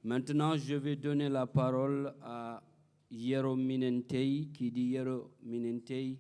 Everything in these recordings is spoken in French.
Maintenant, je vais donner la parole à Yero Minentei, qui dit Yero Minentei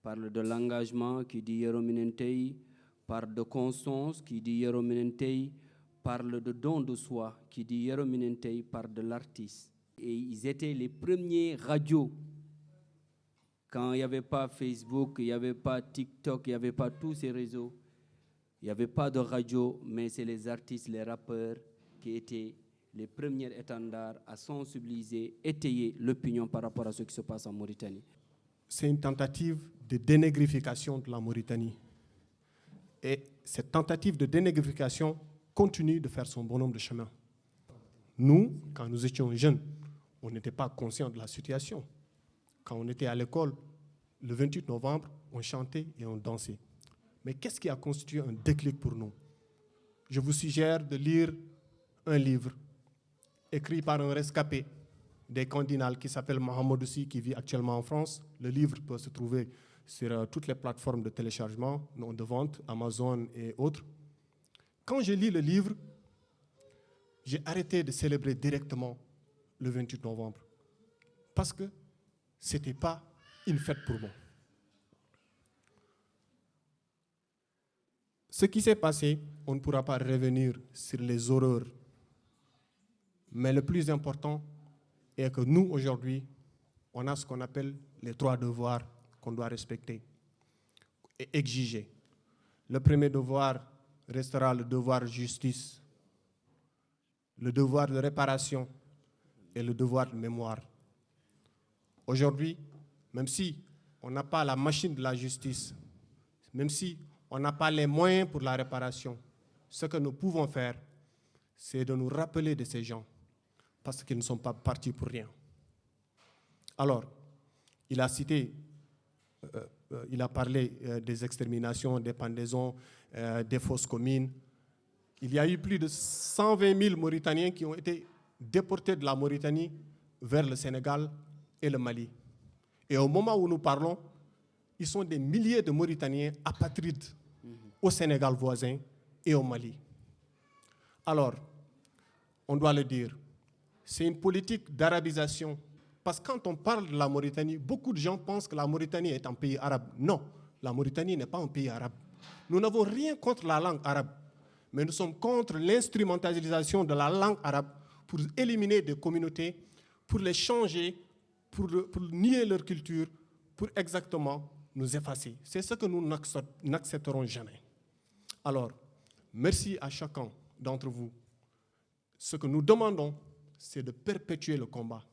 parle de l'engagement, qui dit Yero Minentei parle de constance, qui dit Yero Minentei parle de don de soi, qui dit Yero Minentei parle de l'artiste. Et ils étaient les premiers radios. Quand il n'y avait pas Facebook, il n'y avait pas TikTok, il n'y avait pas tous ces réseaux, il n'y avait pas de radio, mais c'est les artistes, les rappeurs qui étaient les premiers étendards à sensibiliser, étayer l'opinion par rapport à ce qui se passe en Mauritanie. C'est une tentative de dénégrification de la Mauritanie. Et cette tentative de dénégrification continue de faire son bonhomme de chemin. Nous, quand nous étions jeunes, on n'était pas conscients de la situation. Quand on était à l'école, le 28 novembre, on chantait et on dansait. Mais qu'est-ce qui a constitué un déclic pour nous? Je vous suggère de lire un livre écrit par un rescapé des Candinales qui s'appelle Mohamed Aussi, qui vit actuellement en France. Le livre peut se trouver sur toutes les plateformes de téléchargement, de vente, Amazon et autres. Quand je lis le livre, j'ai arrêté de célébrer directement le 28 novembre parce que ce n'était pas une fête pour moi. Ce qui s'est passé, on ne pourra pas revenir sur les horreurs. Mais le plus important est que nous, aujourd'hui, on a ce qu'on appelle les 3 devoirs qu'on doit respecter et exiger. Le premier devoir restera le devoir de justice, le devoir de réparation et le devoir de mémoire. Aujourd'hui, même si on n'a pas la machine de la justice, même si on n'a pas les moyens pour la réparation, ce que nous pouvons faire, c'est de nous rappeler de ces gens, parce qu'ils ne sont pas partis pour rien. Alors, il a cité, il a parlé des exterminations, des pendaisons, des fosses communes. Il y a eu plus de 120 000 Mauritaniens qui ont été déportés de la Mauritanie vers le Sénégal et le Mali. Et au moment où nous parlons, ils sont des milliers de Mauritaniens apatrides au Sénégal voisin et au Mali. Alors, on doit le dire, c'est une politique d'arabisation. Parce que quand on parle de la Mauritanie, beaucoup de gens pensent que la Mauritanie est un pays arabe. Non, la Mauritanie n'est pas un pays arabe. Nous n'avons rien contre la langue arabe, mais nous sommes contre l'instrumentalisation de la langue arabe pour éliminer des communautés, pour les changer, pour nier leur culture, pour exactement nous effacer. C'est ce que nous n'accepterons jamais. Alors, merci à chacun d'entre vous. Ce que nous demandons, c'est de perpétuer le combat.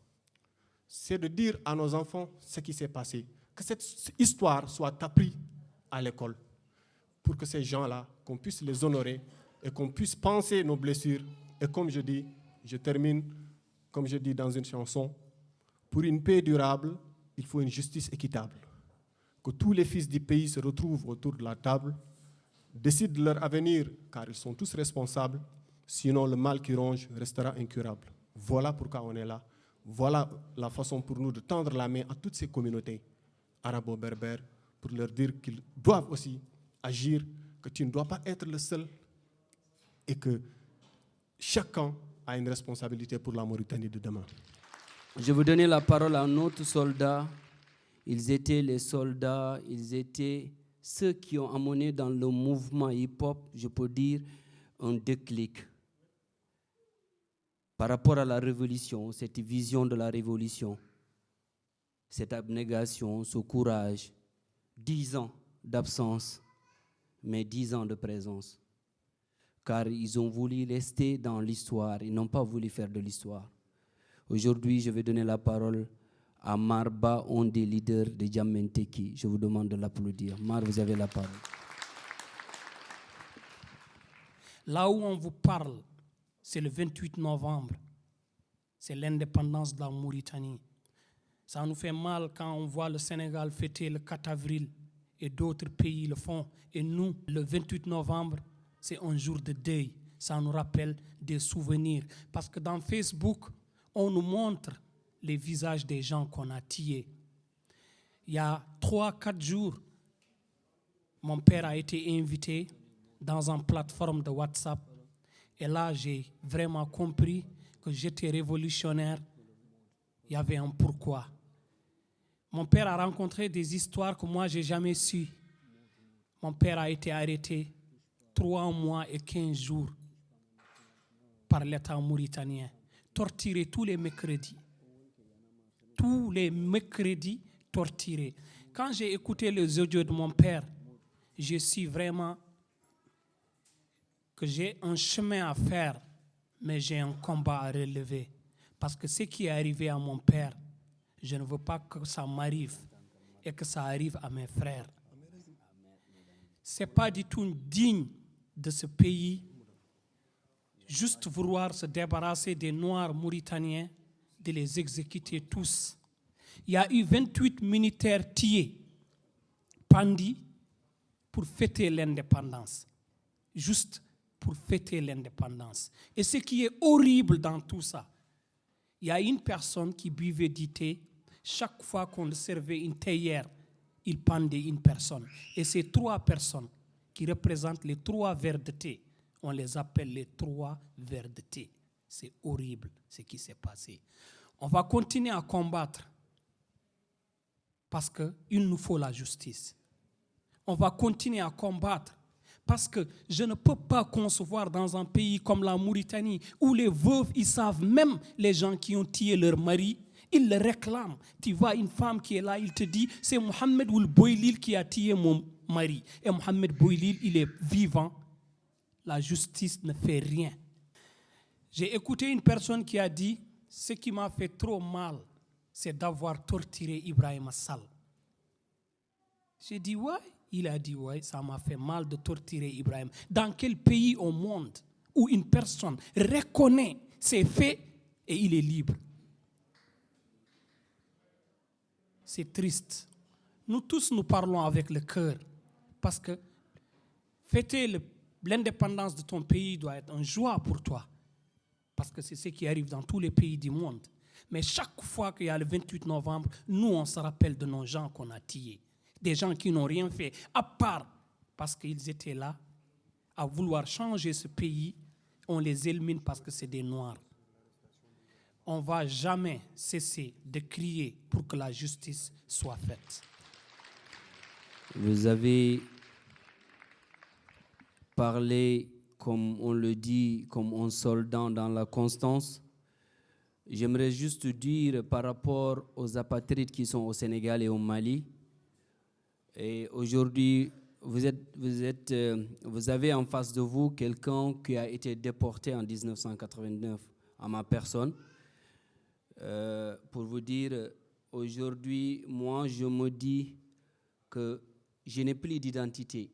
C'est de dire à nos enfants ce qui s'est passé, que cette histoire soit apprise à l'école, pour que ces gens-là, qu'on puisse les honorer et qu'on puisse penser nos blessures. Et comme je dis, je termine, comme je dis dans une chanson, pour une paix durable, il faut une justice équitable. Que tous les fils du pays se retrouvent autour de la table, décident de leur avenir, car ils sont tous responsables, sinon le mal qui ronge restera incurable. Voilà pourquoi on est là. Voilà la façon pour nous de tendre la main à toutes ces communautés arabo-berbères pour leur dire qu'ils doivent aussi agir, que tu ne dois pas être le seul et que chacun a une responsabilité pour la Mauritanie de demain. Je vais vous donner la parole à un autre soldat. Ils étaient les soldats, ils étaient ceux qui ont amené dans le mouvement hip-hop, je peux dire, un déclic. Par rapport à la révolution, cette vision de la révolution, cette abnégation, ce courage, 10 ans d'absence, mais 10 ans de présence. Car ils ont voulu rester dans l'histoire, ils n'ont pas voulu faire de l'histoire. Aujourd'hui, je vais donner la parole à Marba, un des leaders de Djamenteki. Je vous demande de l'applaudir. Mar, vous avez la parole. Là où on vous parle, c'est le 28 novembre. C'est l'indépendance de la Mauritanie. Ça nous fait mal quand on voit le Sénégal fêter le 4 avril et d'autres pays le font. Et nous, le 28 novembre, c'est un jour de deuil. Ça nous rappelle des souvenirs. Parce que dans Facebook, on nous montre les visages des gens qu'on a tués. Il y a 3-4 jours, mon père a été invité dans une plateforme de WhatsApp. Et là, j'ai vraiment compris que j'étais révolutionnaire, il y avait un pourquoi. Mon père a rencontré des histoires que moi, je n'ai jamais su. Mon père a été arrêté 3 mois et 15 jours par l'État mauritanien, torturé tous les mercredis. Tous les mercredis, torturé. Quand j'ai écouté les audios de mon père, je suis vraiment que j'ai un chemin à faire, mais j'ai un combat à relever. Parce que ce qui est arrivé à mon père, je ne veux pas que ça m'arrive et que ça arrive à mes frères. Ce n'est pas du tout digne de ce pays, juste vouloir se débarrasser des Noirs mauritaniens, de les exécuter tous. Il y a eu 28 militaires tués, pendus, pour fêter l'indépendance. Juste pour fêter l'indépendance. Et ce qui est horrible dans tout ça, il y a une personne qui buvait du thé. Chaque fois qu'on servait une théière, il pendait une personne. Et ces 3 personnes qui représentent les 3 verres de thé, on les appelle les 3 verres de thé. C'est horrible ce qui s'est passé. On va continuer à combattre parce qu'il nous faut la justice. On va continuer à combattre parce que je ne peux pas concevoir dans un pays comme la Mauritanie où les veuves, ils savent même les gens qui ont tué leur mari, ils le réclament. Tu vois une femme qui est là, il te dit, c'est Mohamed Ould Boylil qui a tué mon mari. Et Mohamed Boylil, il est vivant. La justice ne fait rien. J'ai écouté une personne qui a dit, ce qui m'a fait trop mal, c'est d'avoir torturé Ibrahim Sall. J'ai dit, ouais. Il a dit, ouais, ça m'a fait mal de torturer Ibrahim. Dans quel pays au monde où une personne reconnaît ses faits et il est libre? C'est triste. Nous tous, nous parlons avec le cœur. Parce que fêter l'indépendance de ton pays doit être une joie pour toi. Parce que c'est ce qui arrive dans tous les pays du monde. Mais chaque fois qu'il y a le 28 novembre, nous, on se rappelle de nos gens qu'on a tués. Des gens qui n'ont rien fait, à part parce qu'ils étaient là à vouloir changer ce pays, on les élimine parce que c'est des Noirs. On ne va jamais cesser de crier pour que la justice soit faite. Vous avez parlé, comme on le dit, comme un soldat dans la constance. J'aimerais juste dire par rapport aux apatrides qui sont au Sénégal et au Mali. Et aujourd'hui, vous avez en face de vous quelqu'un qui a été déporté en 1989 à ma personne. Pour vous dire, aujourd'hui, moi, je me dis que je n'ai plus d'identité.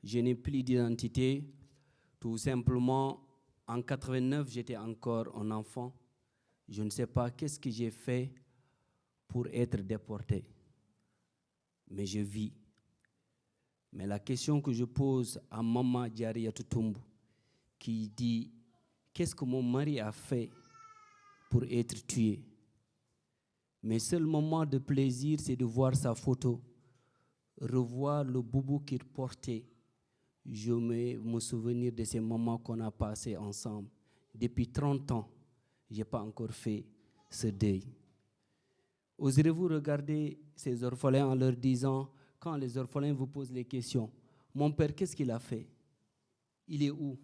Je n'ai plus d'identité. Tout simplement, en 89, j'étais encore un enfant. Je ne sais pas qu'est-ce que j'ai fait pour être déporté. Mais je vis. Mais la question que je pose à Maman Diaria Toutoumbo, qui dit, qu'est-ce que mon mari a fait pour être tué? Mes seuls moments de plaisir, c'est de voir sa photo, revoir le boubou qu'il portait. Je me souvenir de ces moments qu'on a passés ensemble. Depuis 30 ans, je n'ai pas encore fait ce deuil. Oserez-vous regarder ces orphelins en leur disant, quand les orphelins vous posent les questions, mon père, qu'est-ce qu'il a fait? Il est où?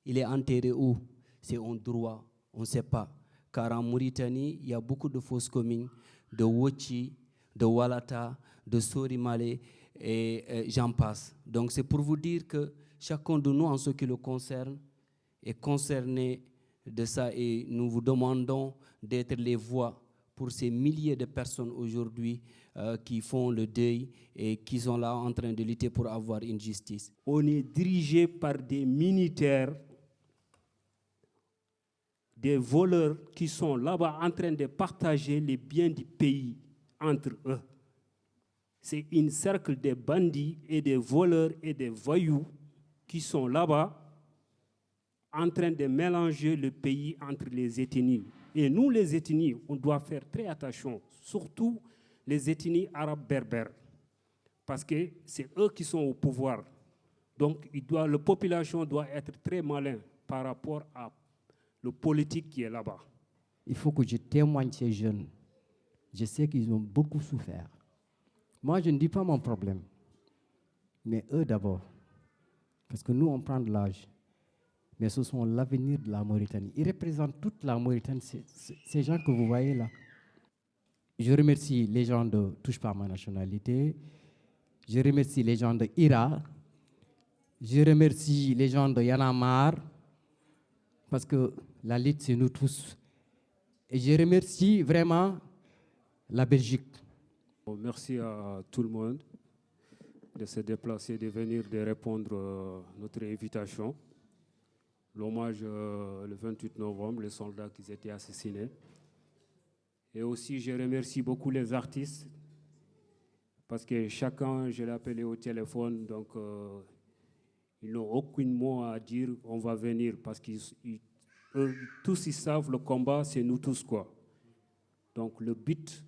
Il est enterré où? C'est un droit, on ne sait pas. Car en Mauritanie, il y a beaucoup de fausses communes, de Wochi, de Walata, de Sorimale, et j'en passe. Donc c'est pour vous dire que chacun de nous, en ce qui le concerne, est concerné de ça, et nous vous demandons d'être les voix pour ces milliers de personnes aujourd'hui qui font le deuil et qui sont là en train de lutter pour avoir une justice. On est dirigé par des militaires, des voleurs qui sont là-bas en train de partager les biens du pays entre eux. C'est un cercle de bandits et des voleurs et des voyous qui sont là-bas en train de mélanger le pays entre les ethnies. Et nous, les ethnies, on doit faire très attention, surtout les ethnies arabes berbères, parce que c'est eux qui sont au pouvoir. Donc, la population doit être très malin par rapport à le politique qui est là-bas. Il faut que je témoigne ces jeunes. Je sais qu'ils ont beaucoup souffert. Moi, je ne dis pas mon problème, mais eux d'abord. Parce que nous, on prend de l'âge. Mais ce sont l'avenir de la Mauritanie. Ils représentent toute la Mauritanie, ces gens que vous voyez là. Je remercie les gens de Touche pas à ma nationalité. Je remercie les gens de IRA. Je remercie les gens de Y'en a marre. Parce que la lutte, c'est nous tous. Et je remercie vraiment la Belgique. Merci à tout le monde de se déplacer, de venir, de répondre à notre invitation. L'hommage le 28 novembre, les soldats qui étaient assassinés. Et aussi, je remercie beaucoup les artistes, parce que chacun, je l'ai appelé au téléphone, donc ils n'ont aucun mot à dire, on va venir, parce qu'ils tous ils savent, le combat, c'est nous tous, quoi. Donc le but,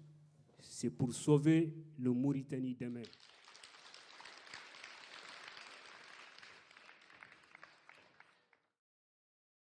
c'est pour sauver le Mauritanie demain.